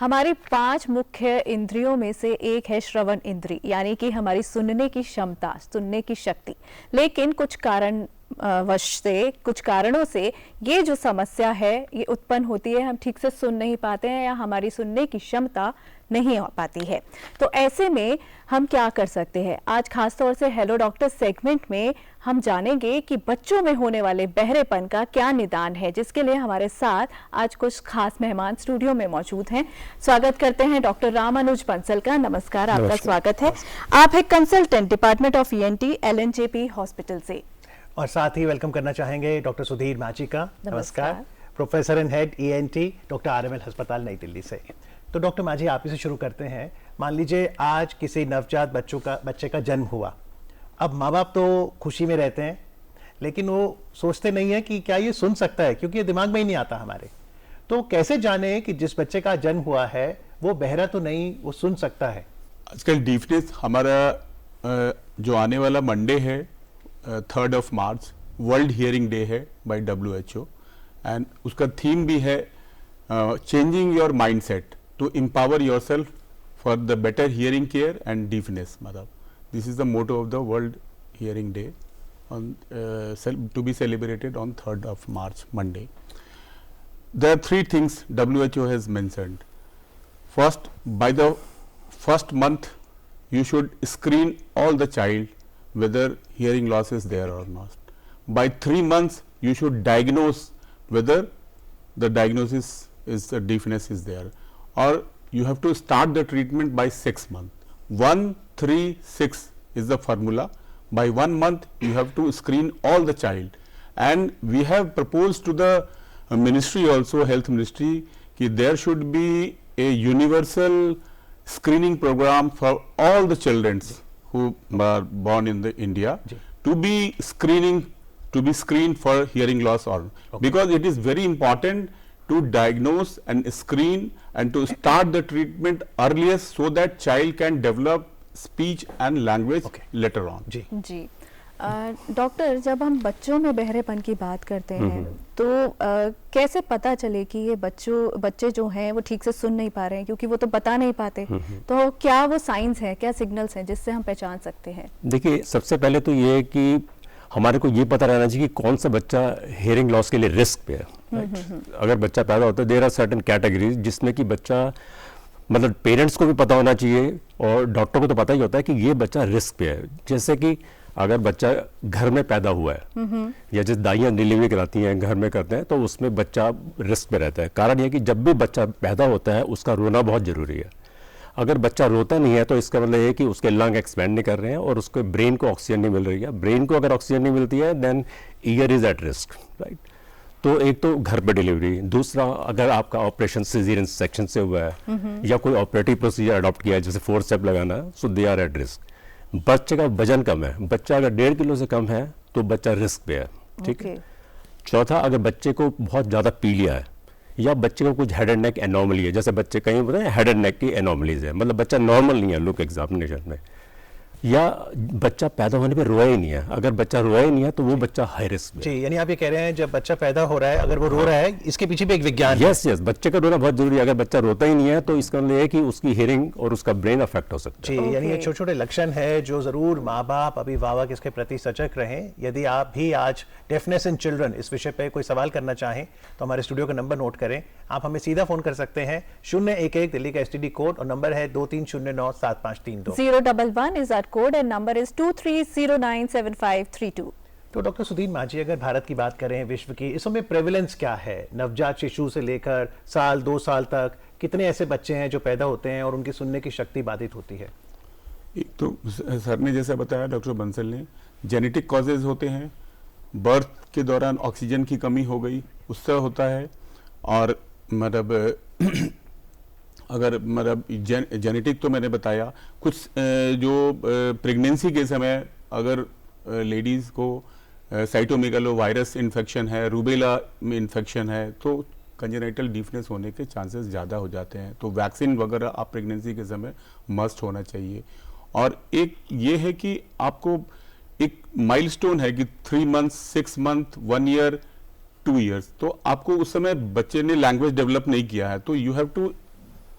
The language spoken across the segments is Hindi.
हमारी 5 मुख्य इंद्रियों में से एक है श्रवण इंद्री, यानी कि हमारी सुनने की क्षमता, सुनने की शक्ति। लेकिन कुछ कारणों से ये जो समस्या है ये उत्पन्न होती है, हम ठीक से सुन नहीं पाते हैं या हमारी सुनने की क्षमता नहीं हो पाती है। तो ऐसे में हम क्या कर सकते हैं? आज खासतौर से हेलो डॉक्टर सेगमेंट में हम जानेंगे कि बच्चों में होने वाले बहरेपन का क्या निदान है, जिसके लिए हमारे साथ आज कुछ खास मेहमान स्टूडियो में मौजूद हैं। स्वागत करते हैं डॉक्टर रामानुज बंसल का। नमस्कार, आपका स्वागत है। आप है consultant department of ENT LNJP hospital से। और साथ ही वेलकम करना चाहेंगे डॉक्टर सुधीर माझी का। नमस्कार। Professor and head ENT doctor RML अस्पताल नई दिल्ली से। तो डॉक्टर माझी, आप इसे शुरू करते हैं। मान लीजिए आज किसी नवजात बच्चे का जन्म हुआ। अब माँ बाप तो खुशी में रहते हैं, लेकिन वो सोचते नहीं है कि क्या ये सुन सकता है, क्योंकि ये दिमाग में ही नहीं आता हमारे। तो कैसे जाने कि जिस बच्चे का जन्म हुआ है वो बहरा तो नहीं, वो सुन सकता है? आजकल डीफनेस हमारा जो आने वाला मंडे है 3rd of March world hearing day है बाय WHO, एंड उसका थीम भी है changing your mindset to empower yourself for the better hearing care and deafness. मतलब this is the motto of the world hearing day on to be celebrated on 3rd of March Monday. There are 3 things WHO has mentioned. First, by the first month you should screen all the child whether hearing loss is there or not. By 3 months you should diagnose whether the diagnosis is deafness is there, or you have to start the treatment by 6 months. 1, 3, 6 is the formula. By 1 month you have to screen all the child, and we have proposed to the ministry also, health ministry, कि there should be a universal screening program for all the children who are born in the India to be screened for hearing loss, or because it is very important to diagnose and screen and to start the treatment earliest so that child can develop speech and language later on. जी डॉक्टर, जब हम बच्चों में बहरेपन की बात करते हैं तो कैसे पता चले कि ये बच्चे जो हैं वो ठीक से सुन नहीं पा रहे हैं, क्योंकि वो तो बता नहीं पाते। तो क्या वो साइंस है, क्या सिग्नल्स हैं जिससे हम पहचान सकते हैं? देखिए, सबसे पहले तो ये है कि हमारे को ये पता रहना चाहिए कि कौन सा बच्चा हेयरिंग लॉस के लिए रिस्क पे है। अगर बच्चा पैदा होता है, देयर आर सर्टेन कैटेगरीज जिसमें कि बच्चा, मतलब पेरेंट्स को भी पता होना चाहिए और डॉक्टर को तो पता ही होता है कि ये बच्चा रिस्क पे है। जैसे कि अगर बच्चा घर में पैदा हुआ है या जिस दाइयाँ डिलीवरी कराती हैं घर में करते हैं, तो उसमें बच्चा रिस्क पे रहता है। कारण ये कि जब भी बच्चा पैदा होता है उसका रोना बहुत ज़रूरी है। अगर बच्चा रोता नहीं है तो इसका मतलब ये कि उसके लंग एक्सपेंड नहीं कर रहे हैं और उसके ब्रेन को ऑक्सीजन नहीं मिल रही है। ब्रेन को अगर ऑक्सीजन नहीं मिलती है then ear is at risk, right. तो एक तो घर पे डिलीवरी, दूसरा अगर आपका ऑपरेशन सीजरियन सेक्शन से हुआ है या कोई ऑपरेटिव प्रोसीजर अडॉप्ट किया है जैसे फोर्सेप्स लगाना, सो दे आर एट रिस्क। बच्चे का वजन कम है, बच्चा अगर 1.5 किलो से कम है तो बच्चा रिस्क पे है, ठीक है। चौथा, अगर बच्चे को बहुत ज़्यादा पी लिया है या बच्चे को कुछ हेड एंड नेक एनॉमली है, जैसे बच्चे कहीं बताए हेड एंड नेक की एनॉमलीज है, मतलब बच्चा नॉर्मल नहीं है लुक एग्जामिनेशन में, या बच्चा पैदा होने पे रोया ही नहीं है। अगर बच्चा रोया ही नहीं है तो वो बच्चा हाई रिस्क में। जी, यानी आप ये कह रहे हैं जब बच्चा पैदा हो रहा है अगर वो रो रहा है, इसके पीछे भी एक विज्ञान है। यस, बच्चे का रोना बहुत जरूरी है। अगर बच्चा रोता ही नहीं है तो इसका मतलब है कि उसकी हियरिंग और उसका ब्रेन अफेक्ट हो सकता है। जी, यानी ये छोटे छोटे लक्षण है जो जरूर माँ बाप अभिभावक इसके प्रति सजग रहें। यदि आप भी आज डेफनेस इन चिल्ड्रन इस विषय पे कोई सवाल करना चाहें तो हमारे स्टूडियो का नंबर नोट करें। आप हमें सीधा फोन कर सकते हैं 011 दिल्ली का STD कोड, और नंबर है 23097532। 011 is our code and number is 23097532। तो डॉक्टर सुधीर माझी, अगर भारत की बात करें, विश्व की, इस समय प्रेवलेंस क्या है? नवजात शिशु से लेकर 2 साल तक कितने ऐसे बच्चे हैं जो पैदा होते हैं और उनकी सुनने की शक्ति बाधित होती है? एक तो सर ने जैसा बताया, डॉक्टर बंसल ने, जेनेटिक कॉजेज होते हैं, बर्थ के दौरान ऑक्सीजन की कमी हो गई उससे होता है, और मतलब अगर मतलब जेनेटिक तो मैंने बताया, कुछ जो प्रेगनेंसी के समय अगर लेडीज़ को साइटोमेगालो वायरस इन्फेक्शन है, रूबेला में इन्फेक्शन है, तो कंजेनाइटल डीफनेस होने के चांसेस ज़्यादा हो जाते हैं। तो वैक्सीन वगैरह आप प्रेगनेंसी के समय मस्ट होना चाहिए। और एक ये है कि आपको एक माइलस्टोन है कि 3 मंथ्स, 6 मंथ, 1 ईयर, 2 ईयर्स, तो आपको उस समय बच्चे ने लैंग्वेज डेवलप नहीं किया है, तो यू हैव टू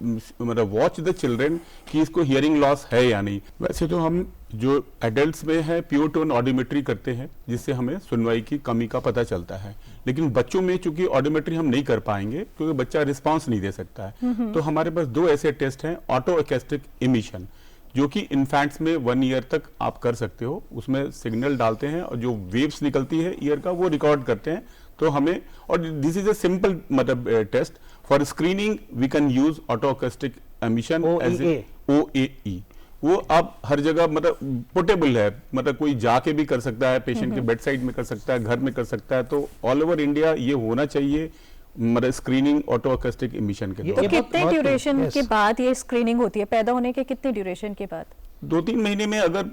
मतलब वॉच द चिल्ड्रन कि इसको हियरिंग लॉस है या नहीं। वैसे तो हम जो एडल्ट्स में है प्योर टोन ऑडियोमेट्री करते हैं जिससे हमें सुनवाई की कमी का पता चलता है, लेकिन बच्चों में चूंकि ऑडियोमेट्री हम नहीं कर पाएंगे क्योंकि बच्चा रिस्पॉन्स नहीं दे सकता है, तो हमारे पास 2 ऐसे टेस्ट हैं, ऑटो एकैस्टिक इमिशन जो कि इन्फेंट्स में 1 ईयर तक आप कर सकते हो। उसमें सिग्नल डालते हैं और जो वेव्स निकलती है ईयर का वो रिकॉर्ड करते हैं, तो हमें, और दिस इज अ सिंपल मतलब test for screening we can use auto acoustic emission as OAE। वो आप हर जगह मतलब पोर्टेबल है, मतलब कोई जाके भी कर सकता है, पेशेंट के बेड साइड में कर सकता है, घर में कर सकता है, तो ऑल ओवर इंडिया ये होना चाहिए मतलब स्क्रीनिंग ऑटो एकैस्टिक इमिशन के तो कितने ड्यूरेशन के बाद ये स्क्रीनिंग होती है? पैदा होने के कितने ड्यूरेशन के बाद? 2-3 महीने में, अगर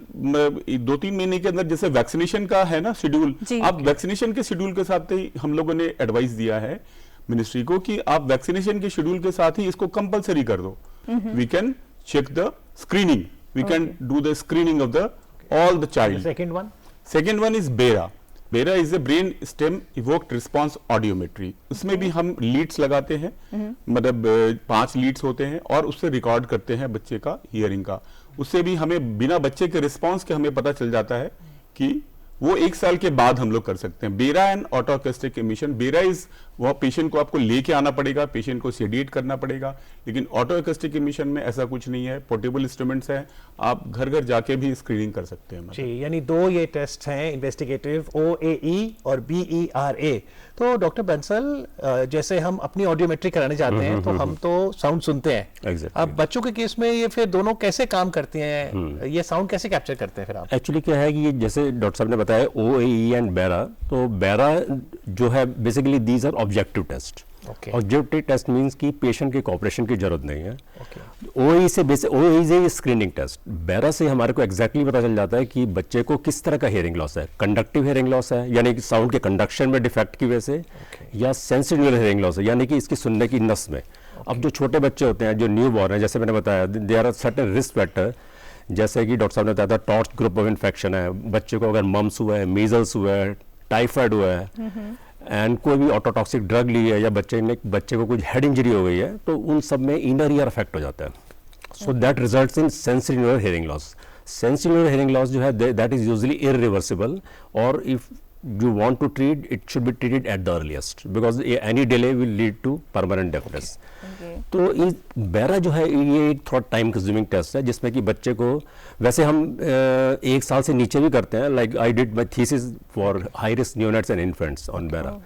2-3 महीने के अंदर, जैसे वैक्सीनेशन का है ना शेड्यूल, आप वैक्सीनेशन के शेड्यूल के साथ ही हम लोगों ने एडवाइस दिया है मिनिस्ट्री को कि आप वैक्सीनेशन के शेड्यूल के साथ ही इसको कंपलसरी कर दो। We can check the screening, we can do the screening of the all the child. Second one is BERA. BERA is a brain stem evoked response audiometry. इसमें भी हम लीड्स लगाते हैं, मतलब 5 लीड्स होते हैं और उससे रिकॉर्ड करते हैं बच्चे का हियरिंग का। उससे भी हमें बिना बच्चे के रिस्पांस के हमें पता चल जाता है कि वो 1 साल के बाद हम लोग कर सकते हैं। बेरा एंड ऑटो एकैस्टिक इमिशन, बेरा इज वो पेशेंट को आपको लेके आना पड़ेगा, पेशेंट को सेडिएट करना पड़ेगा, लेकिन ऑटो एकैस्टिक इमिशन में ऐसा कुछ नहीं है, पोर्टेबल इंस्ट्रूमेंट्स है, आप घर घर जाके भी स्क्रीनिंग कर सकते हैं। जी, यानी 2 ये टेस्ट हैं इन्वेस्टिगेटिव, OAE और BERA। तो डॉक्टर बंसल, जैसे हम अपनी ऑडियोमेट्री कराने जाते हैं तो हम तो साउंड सुनते हैं, अब बच्चों के केस में ये फिर दोनों कैसे काम करते हैं, ये साउंड कैसे कैप्चर करते हैं फिर आप? एक्चुअली क्या है कि ये जैसे डॉक्टर साहब ने बताया OAE एंड बेरा, तो बेरा जो है basically these are objective test. Objective test means कि पेशेंट के कोऑपरेशन की जरूरत नहीं है। OAE से OAE से स्क्रीनिंग टेस्ट, बेरा से हमारे को एग्जैक्टली पता चल जाता है कि बच्चे को किस तरह का हियरिंग लॉस है, कंडक्टिव हियरिंग लॉस है यानी कि साउंड के कंडक्शन में डिफेक्ट की वजह से, या सेंसिटिव हियरिंग लॉस है यानी कि इसकी सुनने की नस में। अब जो छोटे बच्चे होते हैं, जो न्यू बॉर्न है, जैसे मैंने बताया, there are certain risk factor, जैसे कि डॉक्टर साहब ने बताया था टॉर्च ग्रुप ऑफ इन्फेक्शन है, बच्चे को अगर मम्स हुआ है, मीजल्स हुआ है, टाइफाइड हुआ है एंड कोई भी ऑटोटॉक्सिक ड्रग ली है, या बच्चे को कुछ हेड इंजरी हो गई है, तो उन सब में इनर ईयर अफेक्ट हो जाता है। So that results in sensitive hearing loss. Sensitive hearing loss जो है दैट इज यूजुअली इररिवर्सिबल, और if you want to treat, it should be treated at the earliest because any delay will lead to permanent deafness. तो इस बेरा जो है ये एक थोड़ा टाइम कंज्यूमिंग टेस्ट है जिसमें कि बच्चे को, वैसे हम 1 साल से नीचे भी करते हैं, like I did my thesis for high risk neonates and infants on बेरा।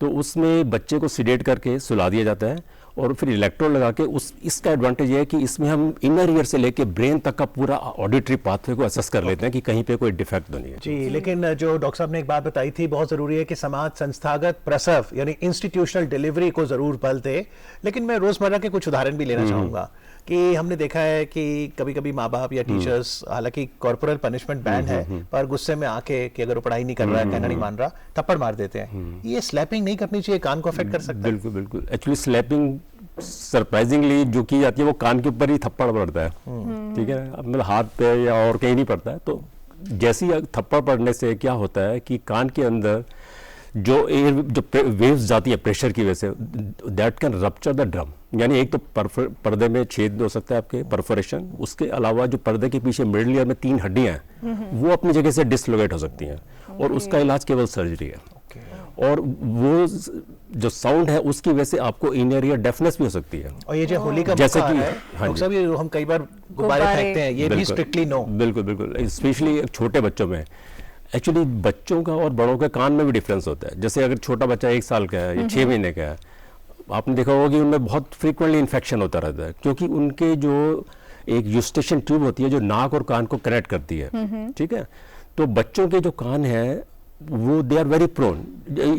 तो उसमें बच्चे को सिडेट करके सुला दिया जाता है और फिर इलेक्ट्रोड लगा के इसका एडवांटेज ये है कि इसमें हम इनर ईयर से लेके ब्रेन तक का पूरा ऑडिटरी पाथवे को असेस कर लेते हैं कि कहीं पे कोई डिफेक्ट तो नहीं है। जी, लेकिन जो डॉक्टर साहब ने एक बात बताई थी, बहुत जरूरी है कि समाज संस्थागत प्रसव यानी इंस्टीट्यूशनल डिलीवरी को जरूर बल दे, लेकिन मैं रोजमर्रा के कुछ उदाहरण भी लेना चाहूंगा कि हमने देखा है कि कभी कभी माँ बाप या टीचर्स, हालांकि कॉर्पोरल पनिशमेंट बैन है, पर गुस्से में आके कि अगर वो पढ़ाई नहीं कर रहा है, कहना नहीं मान रहा, थप्पड़ मार देते हैं। ये स्लैपिंग नहीं करनी चाहिए, कान को अफेक्ट कर सकता है। बिल्कुल बिल्कुल, एक्चुअली स्लैपिंग सरप्राइजिंगली जो की जाती है वो कान के ऊपर ही थप्पड़ पड़ता है, ठीक है, मतलब हाथ पे या और कहीं नहीं पड़ता है। तो जैसे ही थप्पड़ पड़ने से क्या होता है कि कान के अंदर जो वेव्स जाती है प्रेशर की वजह से, that can rupture the drum, यानी एक तो पर्दे में छेद हो सकता है आपके, परफोरेशन, उसके अलावा जो पर्दे के पीछे मिडल ईयर में 3 हड्डियां हैं वो अपनी जगह से डिसलोकेट हो सकती हैं, और उसका इलाज केवल सर्जरी है। और वो जो साउंड है उसकी वजह से आपको इनर ईयर डेफनेस भी हो सकती है। और ये जो होली का जैसे कि डॉक्टर ये हम कई बार गुब्बारे फेंकते हैं, ये भी स्ट्रिक्टली नो। बिल्कुल बिल्कुल, स्पेशली छोटे बच्चों में। एक्चुअली बच्चों का और बड़ों के कान में भी डिफरेंस होता है। जैसे अगर छोटा बच्चा 1 साल का है या 6 महीने का है, आपने देखा होगा कि उनमें बहुत फ्रीक्वेंटली इन्फेक्शन होता रहता है, क्योंकि उनके जो एक यूस्टेशन ट्यूब होती है जो नाक और कान को कनेक्ट करती है, ठीक है। तो बच्चों के जो कान है वो दे आर वेरी प्रोन,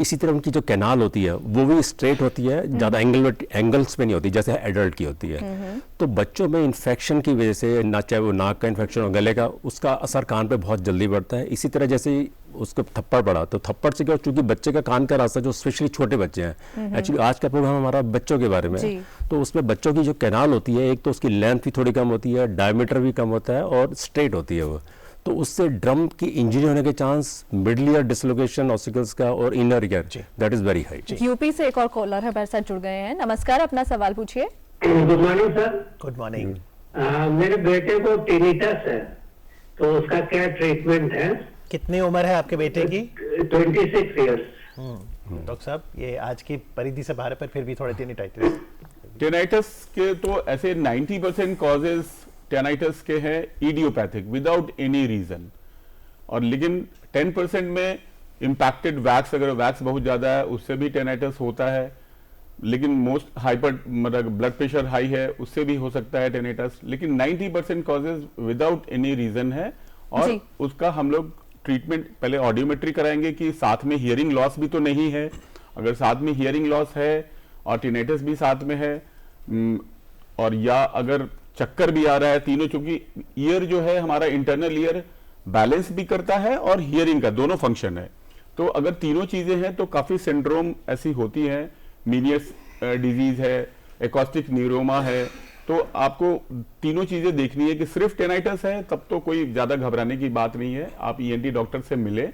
इसी तरह उनकी जो कैनाल होती है वो भी स्ट्रेट होती है, ज़्यादा एंगल्स में नहीं होती जैसे एडल्ट की होती है। तो बच्चों में इन्फेक्शन की वजह से, ना चाहे वो नाक का इन्फेक्शन हो, गले का, उसका असर कान पे बहुत जल्दी बढ़ता है। इसी तरह जैसे उसको थप्पड़ पड़ा तो थप्पड़ से क्या, चूंकि बच्चे का कान का रास्ता, जो स्पेशली छोटे बच्चे हैं, एक्चुअली आज का प्रोग्राम हमारा बच्चों के बारे में है, तो उसमें बच्चों की जो कैनाल होती है, एक तो उसकी लेंथ भी थोड़ी कम होती है, डायमीटर भी कम होता है और स्ट्रेट होती है वो, तो उससे ड्रम की इंजरी होने के chance, middle ear dislocation ossicles का और inner ear, that is very high. UP से एक और कॉलर हमारे साथ जुड़ गए हैं। नमस्कार, अपना सवाल पूछिए। Good morning sir. Good morning. मेरे बेटे को टिनिटस है, तो उसका क्या ट्रीटमेंट है? कितनी उम्र है आपके बेटे की? 26 ईयर्स। डॉक्टर साहब, ये आज की परिधि से बाहर है, पर फिर भी थोड़े टिनिटाइटिस। टेनाइटिस के तो ऐसे 90% कॉजेज टेनाइटिस के हैं इडियोपैथिक विदाउट एनी रीजन, और लेकिन 10% में इम्पैक्टेड वैक्स, अगर वैक्स बहुत ज्यादा है उससे भी टेनाइटिस होता है, लेकिन मोस्ट हाइपर मतलब ब्लड प्रेशर हाई है उससे भी हो सकता है टेनाइटिस, लेकिन 90% कॉजेज विदाउट एनी रीजन है। और जी। उसका हम लोग ट्रीटमेंट पहले ऑडियोमेट्री कराएंगे कि साथ में हियरिंग लॉस भी तो नहीं है। अगर साथ में हियरिंग लॉस है और टिनेटिस भी साथ में है, और या अगर चक्कर भी आ रहा है, तीनों, चूंकि ईयर जो है हमारा इंटरनल ईयर बैलेंस भी करता है और हियरिंग का दोनों फंक्शन है, तो अगर तीनों चीजें हैं तो काफी सिंड्रोम ऐसी होती है, मीनियस डिजीज है, एकॉस्टिक न्यूरोमा है, तो आपको तीनों चीजें देखनी है कि सिर्फ टेनाइटिस है तब तो कोई ज्यादा घबराने की बात नहीं है। आप ईएनटी डॉक्टर से मिले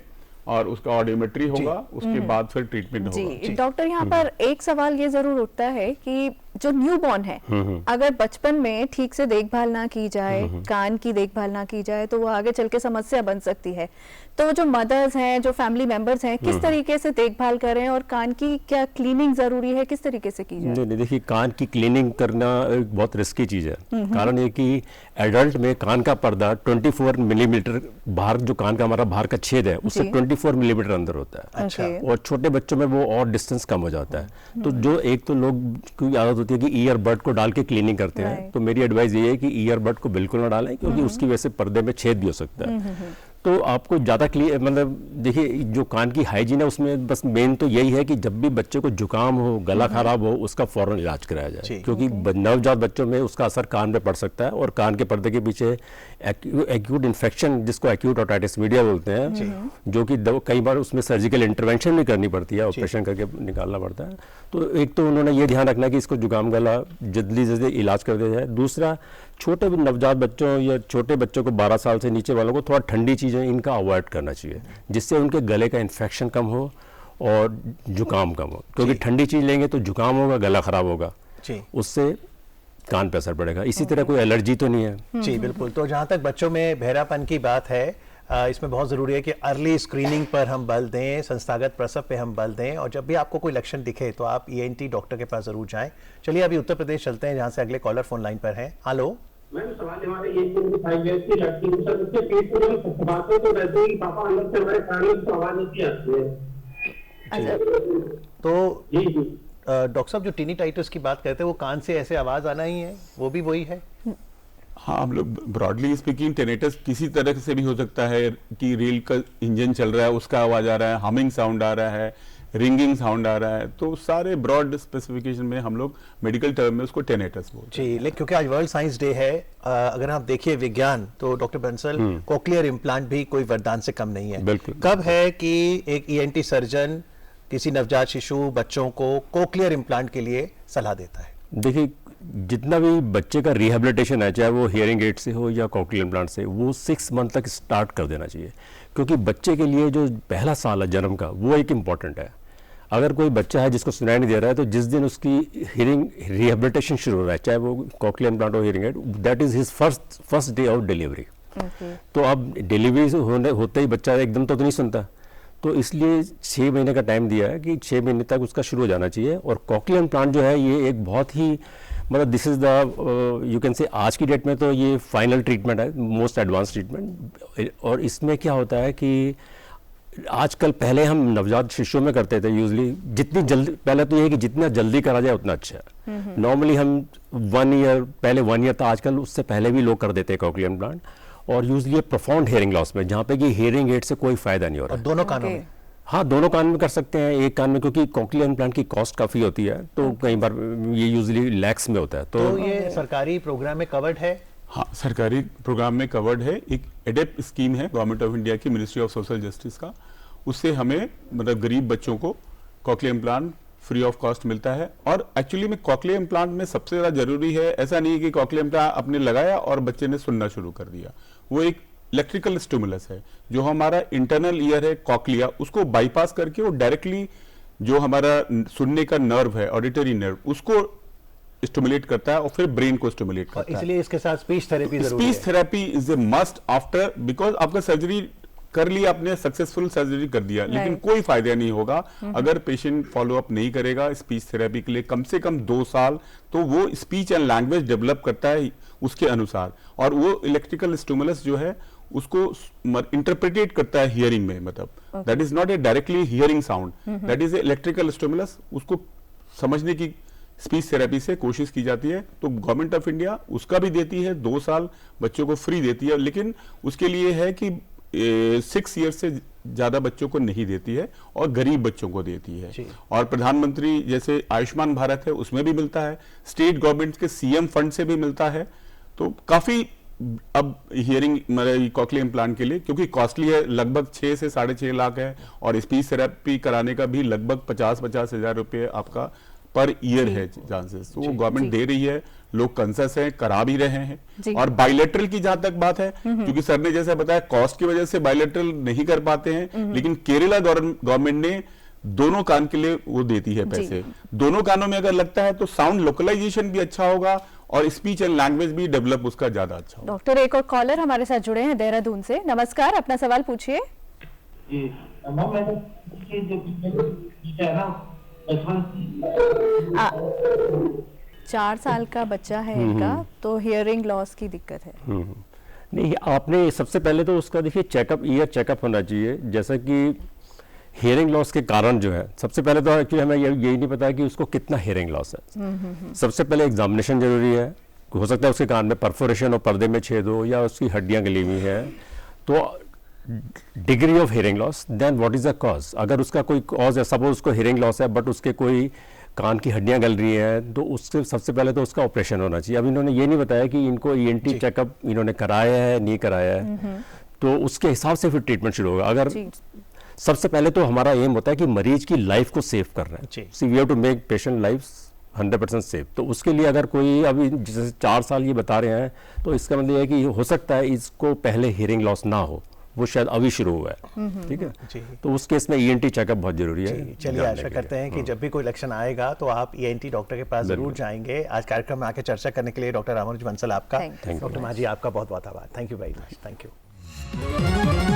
और उसका ऑडियोमेट्री होगा, उसके बाद फिर ट्रीटमेंट होगा। जी डॉक्टर, यहाँ पर एक सवाल ये जरूर उठता है कि जो न्यूबॉर्न है, अगर बचपन में ठीक से देखभाल ना की जाए, कान की देखभाल ना की जाए, तो वो आगे चल के समस्या बन सकती है। तो जो मदर्स हैं, जो फैमिली मेंबर्स हैं, किस तरीके से देखभाल करें, और कान की क्या क्लीनिंग जरूरी है, किस तरीके से की जाए? नहीं, देखिए, कान की क्लीनिंग करना एक बहुत रिस्की चीज़ है। कारण ये कि एडल्ट में कान का पर्दा 24 मिलीमीटर बाहर, जो कान का हमारा बाहर का छेद है उससे 24 मिलीमीटर अंदर होता है। अच्छा। और छोटे बच्चों में वो और डिस्टेंस कम हो जाता है। तो जो एक तो लोग की आदत होती है कि ईयरबड को डाल के क्लीनिंग करते हैं, तो मेरी एडवाइस ये है कि ईयरबड को बिल्कुल ना डालें, क्योंकि उसकी वजह से पर्दे में छेद भी हो सकता है। तो आपको ज़्यादा क्लियर, मतलब देखिए, जो कान की हाइजीन है उसमें बस मेन तो यही है कि जब भी बच्चे को जुकाम हो, गला खराब हो, उसका फौरन इलाज कराया जाए, क्योंकि नवजात बच्चों में उसका असर कान पे पड़ सकता है, और कान के पर्दे के पीछे एक्यूट इन्फेक्शन, जिसको एक्यूट ओटाइटिस मीडिया बोलते हैं, जो कि कई बार उसमें सर्जिकल इंटरवेंशन भी करनी पड़ती है, ऑपरेशन करके निकालना पड़ता है। तो एक तो उन्होंने ये ध्यान रखना कि इसको जुकाम गला जल्दी से इलाज कर दिया जाए। दूसरा, छोटे नवजात बच्चों या छोटे बच्चों को 12 साल से नीचे वालों को थोड़ा ठंडी चीज़ें इनका अवॉइड करना चाहिए, जिससे उनके गले का इन्फेक्शन कम हो और जुकाम कम हो, क्योंकि ठंडी चीज़ लेंगे तो जुकाम होगा, गला खराब होगा, उससे कान पे असर पड़ेगा। इसी तरह कोई एलर्जी तो नहीं है। जी बिल्कुल। तो जहाँ तक बच्चों में बहरापन की बात है, इसमें बहुत ज़रूरी है कि अर्ली स्क्रीनिंग पर हम बल दें, संस्थागत प्रसव पे हम बल दें, और जब भी आपको कोई लक्षण दिखे तो आप ईएनटी डॉक्टर के पास ज़रूर जाएं। चलिए अभी उत्तर प्रदेश चलते हैं, जहाँ से अगले कॉलर फोन लाइन पर हैं। हेलो मैम, सवाल हमारे ये 25 ईयर्स की लड़की है सर, उसके पेट में जब खपाते तो वैसे ही पापा अंदर से हमारे कान में तो आवाज नहीं आती है। तो जी जी डॉक्टर साहब, जो टिनिटाइटिस की बात करते हैं, वो कान से ऐसे आवाज़ आना ही है, वो भी वही है? हाँ, हम लोग ब्रॉडली स्पीकिंग टेनेटस किसी तरह से भी हो सकता है कि रेल का इंजन चल रहा है उसका आवाज आ रहा है, हमिंग साउंड आ रहा है, रिंगिंग साउंड आ रहा है, तो सारे ब्रॉड स्पेसिफिकेशन में हम लोग मेडिकल टर्म में उसको टेनेटस बोलते हैं। जी, लेकिन क्योंकि आज वर्ल्ड साइंस डे है, अगर आप देखिए विज्ञान, तो डॉक्टर बंसल, कोक्लियर इम्प्लांट भी कोई वरदान से कम नहीं है। बिल्कुल। कब है कि एक ईएनटी सर्जन किसी नवजात शिशु, बच्चों को कोक्लियर इम्प्लांट के लिए सलाह देता है? देखिए, जितना भी बच्चे का रिहेबिलिटेशन है, चाहे वो हियरिंग एड से हो या कोक्लियर इम्प्लांट से, वो 6 मंथ तक स्टार्ट कर देना चाहिए, क्योंकि बच्चे के लिए जो पहला साल है जन्म का, वो एक इम्पॉर्टेंट है। अगर कोई बच्चा है जिसको सुनाई नहीं दे रहा है, तो जिस दिन उसकी हियरिंग रिहेबिलिटेशन शुरू हो रहा है, चाहे वो कोक्लियर इम्प्लांट हो, hearing aid, that is his first day of delivery. तो अब डिलीवरी होते ही बच्चा एकदम तो नहीं सुनता, तो इसलिए 6 महीने का टाइम दिया है कि 6 महीने तक उसका शुरू हो जाना चाहिए। और कोक्लियर इम्प्लांट जो है, ये एक बहुत ही, मतलब this is the, you can say, आज की डेट में तो ये फाइनल ट्रीटमेंट है, मोस्ट एडवांस ट्रीटमेंट। और इसमें क्या होता है कि आजकल, पहले हम नवजात शिशुओं में करते थे यूजली, जितनी जल्दी, पहले तो ये है कि जितना जल्दी करा जाए उतना अच्छा है। नॉर्मली हम 1 ईयर, पहले 1 ईयर था, आजकल उससे पहले भी लोग कर देते हैं कोक्लियर इम्प्लांट। और यूजली प्रोफाउंड हियरिंग लॉस में, जहाँ पे कि हियरिंग एड से कोई फायदा नहीं हो रहा है। दोनों कानों में? हाँ, दोनों कान में कर सकते हैं, एक कान में, क्योंकि कोक्लियर इम्प्लांट की कॉस्ट काफ़ी होती है, तो कई बार ये यूजली लैक्स में होता है। तो ये सरकारी प्रोग्राम में कवर्ड है? हाँ, सरकारी प्रोग्राम में कवर्ड है। एक एडेप्ट स्कीम है गवर्नमेंट ऑफ इंडिया की, मिनिस्ट्री ऑफ सोशल जस्टिस का, उससे हमें, मतलब गरीब बच्चों को cochlear implant free of cost मिलता है। और एक्चुअली में कोक्लियर इम्प्लांट में सबसे ज़्यादा जरूरी है, ऐसा नहीं है कि कोक्लियर इम्प्लांट आपने लगाया और बच्चे ने सुनना शुरू कर दिया, वो एक इलेक्ट्रिकल स्टिमुलस है, जो हमारा इंटरनल ईयर है कॉक्लिया, उसको बाईपास करके वो डायरेक्टली जो हमारा सुनने का नर्व है, ऑडिटरी नर्व, उसको स्टिमुलेट करता है और फिर ब्रेन को स्टिमुलेट और करता है। इसलिए इसके साथ स्पीच थेरेपी जरूरी स्पीच है। Therapy is a must after, because आपका सर्जरी कर लिया, आपने सक्सेसफुल सर्जरी कर दिया, लेकिन कोई फायदा नहीं होगा अगर पेशेंट फॉलो अप नहीं करेगा स्पीच थेरेपी के लिए कम से कम 2 साल, तो वो स्पीच एंड लैंग्वेज डेवलप करता है उसके अनुसार, और वो इलेक्ट्रिकल स्टिमुलस जो है उसको इंटरप्रिटेट करता है हियरिंग में, मतलब that is not a directly hearing sound, that is a electrical stimulus, उसको समझने की स्पीच थेरेपी से कोशिश की जाती है। तो गवर्नमेंट ऑफ इंडिया उसका भी देती है, 2 साल बच्चों को फ्री देती है, लेकिन उसके लिए है कि 6 ईयर से ज्यादा बच्चों को नहीं देती है और गरीब बच्चों को देती है। और प्रधानमंत्री जैसे आयुष्मान भारत है उसमें भी मिलता है, स्टेट गवर्नमेंट के सीएम फंड से भी मिलता है। तो काफी अब हियरिंग कॉकलियर इम्प्लांट के लिए, क्योंकि कॉस्टली है, लगभग 6 से 6.5 लाख है, और स्पीच थेरेपी कराने का भी लगभग 50 हजार रुपये आपका पर ईयर है चांसेस, तो वो गवर्नमेंट दे रही है, लोग कंसेस हैं, करा भी रहे हैं। और बायलेटरल की जहां तक बात है, क्योंकि सर ने जैसे बताया कॉस्ट की वजह से बायलेटरल नहीं कर पाते हैं, लेकिन केरला गवर्नमेंट ने दोनों कान के लिए वो देती है पैसे, दोनों कानों में अगर लगता है तो साउंड लोकलाइजेशन भी अच्छा होगा और स्पीच एंड लैंग्वेज भी डेवलप उसका ज्यादा अच्छा होगा। डॉक्टर, एक और कॉलर हमारे साथ जुड़े हैं देहरादून से। नमस्कार, अपना सवाल पूछिए। जी मैम, मैं जो है ना 4 साल का बच्चा है इनका, तो हियरिंग लॉस की दिक्कत है। नहीं, आपने सबसे पहले तो उसका देखिए चेकअप, ईयर चेकअप होना चाहिए, जैसा कि हियरिंग लॉस के कारण जो है, सबसे पहले तो एक्चुअली हमें यही नहीं पता कि उसको कितना हियरिंग लॉस है। सबसे पहले एग्जामिनेशन जरूरी है, हो सकता है उसके कान में परफोरेशन और पर्दे में छेद हो या उसकी हड्डियां गली हुई है, तो degree of hearing loss, then what is the cause. अगर उसका कोई कॉज है, सपोज उसको हियरिंग लॉस है बट उसके कोई कान की हड्डियां गल रही हैं, तो उससे सबसे पहले तो उसका ऑपरेशन होना चाहिए। अब इन्होंने ये नहीं बताया कि इनको ईएनटी चेकअप इन्होंने कराया है नहीं कराया है, तो उसके हिसाब से फिर ट्रीटमेंट शुरू होगा। अगर सबसे पहले तो हमारा एम होता है कि मरीज की लाइफ को सेव करना है, so we have to make patient life 100% safe. तो उसके लिए अगर कोई अभी जैसे 4 साल ये बता रहे हैं, तो इसका मतलब है कि हो सकता है इसको पहले हियरिंग लॉस ना हो, वो शायद अभी शुरू हुआ है, ठीक है। तो उस केस में ईएनटी चेकअप बहुत जरूरी है। चलिए, आशा करते हैं कि जब भी कोई लक्षण आएगा तो आप ईएनटी डॉक्टर के पास जरूर जाएंगे। आज कार्यक्रम में आके चर्चा करने के लिए डॉक्टर रामानुज बंसल आपका, डॉक्टर माझी आपका बहुत बहुत आभार। Thank you very much. Thank you.